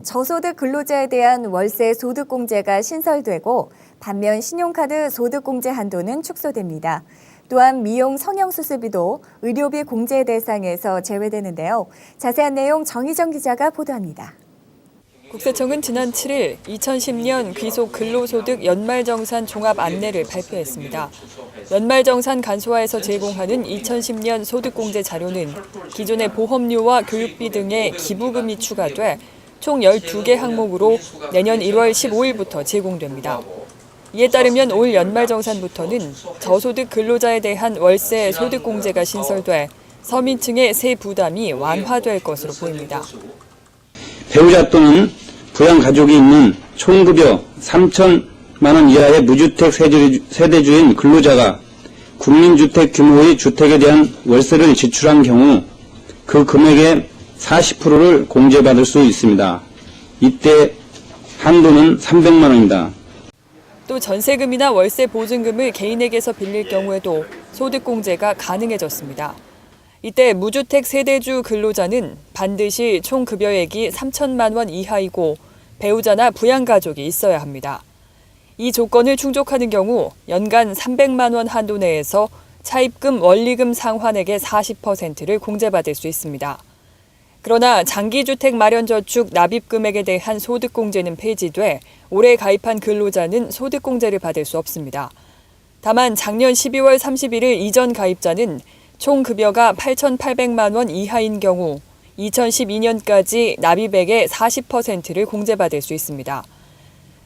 저소득 근로자에 대한 월세 소득공제가 신설되고 반면 신용카드 소득공제 한도는 축소됩니다. 또한 미용 성형수술비도 의료비 공제 대상에서 제외되는데요. 자세한 내용 정희정 기자가 보도합니다. 국세청은 지난 7일 2010년 귀속 근로소득 연말정산 종합 안내를 발표했습니다. 연말정산 간소화에서 제공하는 2010년 소득공제 자료는 기존의 보험료와 교육비 등의 기부금이 추가돼 총 12개 항목으로 내년 1월 15일부터 제공됩니다. 이에 따르면 올 연말정산부터는 저소득 근로자에 대한 월세 소득공제가 신설돼 서민층의 세 부담이 완화될 것으로 보입니다. 배우자 또는 부양가족이 있는 총급여 3천만 원 이하의 무주택 세대주인 근로자가 국민주택 규모의 주택에 대한 월세를 지출한 경우 그 금액의 40%를 공제받을 수 있습니다. 이때 한도는 300만 원입니다. 또 전세금이나 월세 보증금을 개인에게서 빌릴 경우에도 소득공제가 가능해졌습니다. 이때 무주택 세대주 근로자는 반드시 총 급여액이 3천만 원 이하이고 배우자나 부양가족이 있어야 합니다. 이 조건을 충족하는 경우 연간 300만 원 한도 내에서 차입금 원리금 상환액의 40%를 공제받을 수 있습니다. 그러나 장기주택 마련저축 납입금액에 대한 소득공제는 폐지돼 올해 가입한 근로자는 소득공제를 받을 수 없습니다. 다만 작년 12월 31일 이전 가입자는 총 급여가 8,800만 원 이하인 경우 2012년까지 납입액의 40%를 공제받을 수 있습니다.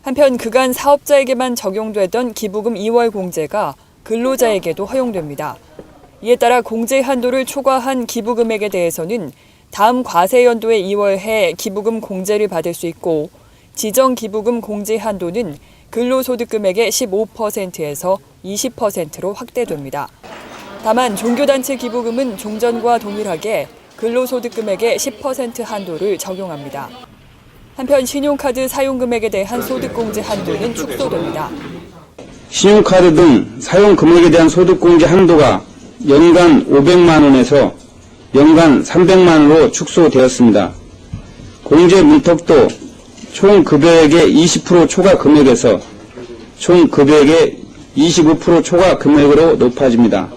한편 그간 사업자에게만 적용되던 기부금 2월 공제가 근로자에게도 허용됩니다. 이에 따라 공제 한도를 초과한 기부금액에 대해서는 다음 과세연도에 2월해 기부금 공제를 받을 수 있고 지정 기부금 공제 한도는 근로소득금액의 15%에서 20%로 확대됩니다. 다만 종교단체 기부금은 종전과 동일하게 근로소득금액의 10% 한도를 적용합니다. 한편 신용카드 사용금액에 대한 소득공제 한도는 축소됩니다. 신용카드 등 사용금액에 대한 소득공제 한도가 연간 500만 원에서 연간 300만 원으로 축소되었습니다. 공제 문턱도 총 급여액의 20% 초과 금액에서 총 급여액의 25% 초과 금액으로 높아집니다.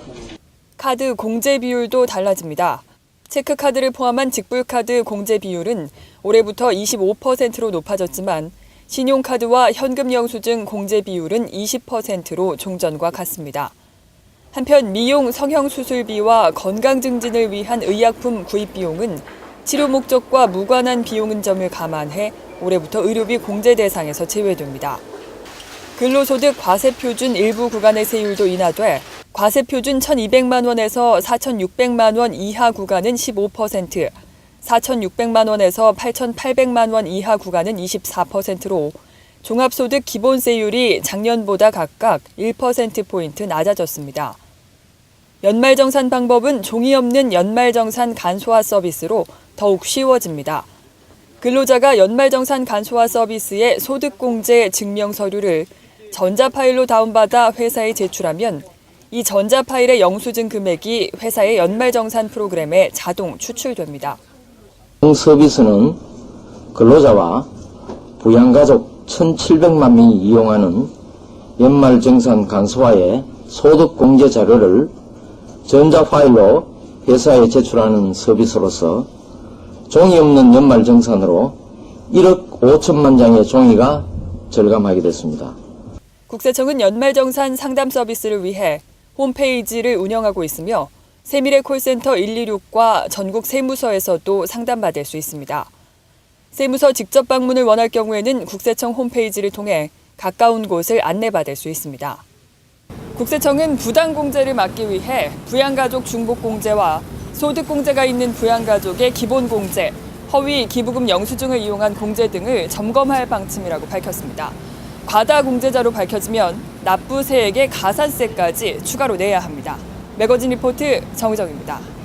카드 공제 비율도 달라집니다. 체크카드를 포함한 직불카드 공제 비율은 올해부터 25%로 높아졌지만 신용카드와 현금 영수증 공제 비율은 20%로 종전과 같습니다. 한편 미용 성형수술비와 건강증진을 위한 의약품 구입 비용은 치료 목적과 무관한 비용인 점을 감안해 올해부터 의료비 공제 대상에서 제외됩니다. 근로소득 과세표준 일부 구간의 세율도 인하돼 과세표준 1,200만 원에서 4,600만 원 이하 구간은 15%, 4,600만 원에서 8,800만 원 이하 구간은 24%로 종합소득 기본세율이 작년보다 각각 1%포인트 낮아졌습니다. 연말정산 방법은 종이 없는 연말정산 간소화 서비스로 더욱 쉬워집니다. 근로자가 연말정산 간소화 서비스의 소득공제 증명서류를 전자파일로 다운받아 회사에 제출하면 이 전자파일의 영수증 금액이 회사의 연말정산 프로그램에 자동 추출됩니다. 이 서비스는 근로자와 부양가족 1,700만 명이 이용하는 연말정산 간소화의 소득공제 자료를 전자파일로 회사에 제출하는 서비스로서 종이 없는 연말정산으로 1억 5천만 장의 종이가 절감하게 됐습니다. 국세청은 연말정산 상담 서비스를 위해 홈페이지를 운영하고 있으며 세미래 콜센터 126과 전국 세무서에서도 상담받을 수 있습니다. 세무서 직접 방문을 원할 경우에는 국세청 홈페이지를 통해 가까운 곳을 안내받을 수 있습니다. 국세청은 부당공제를 막기 위해 부양가족 중복공제와 소득공제가 있는 부양가족의 기본공제, 허위 기부금 영수증을 이용한 공제 등을 점검할 방침이라고 밝혔습니다. 과다 공제자로 밝혀지면 납부세액의 가산세까지 추가로 내야 합니다. 매거진 리포트 정희정입니다.